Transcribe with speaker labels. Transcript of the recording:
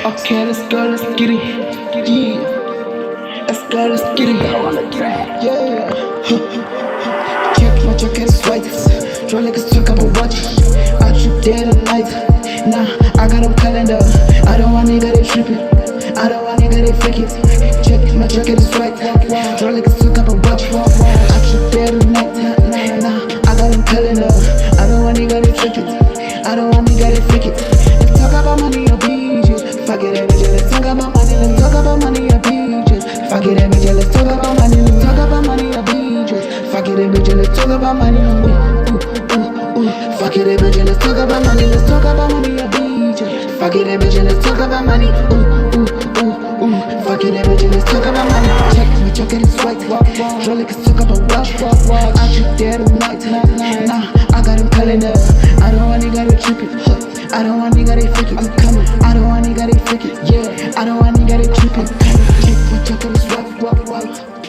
Speaker 1: Okay, let's get it. Yeah, let's get it. Yeah. Check my jacket is white. Draw like a talk about watch. I trip day and night. Nah, I got a calendar. I don't want nigga they tripping. I don't want nigga they fake it. Check my jacket is white. Draw like a talk about watch. I trip day and night. Nah, I got a calendar. I don't want nigga they trick it. I don't want nigga they fake it. Let's talk about money or beaches. Fuck it, bitch. Let's talk about money. Let's talk about money or beaches. Fuck it, bitch. Let's talk about money. Let's talk about money or beaches. Fuck it, bitch. Let's talk about money. Fuck it, bitch. Let's talk about money. Let's talk about money or beaches. Fuck it, bitch. Let's talk about money. Fuck it, bitch. Let's talk about money. Check my jacket is white. Draw like a talk about watch. I trip there tonight. Nah, I got him calendar. I don't want nigga to trip it. I don't want nigga they fake it. I'm coming. I don't want nigga they fake it. Yeah, I don't want nigga they trip it. Check my jacket is white.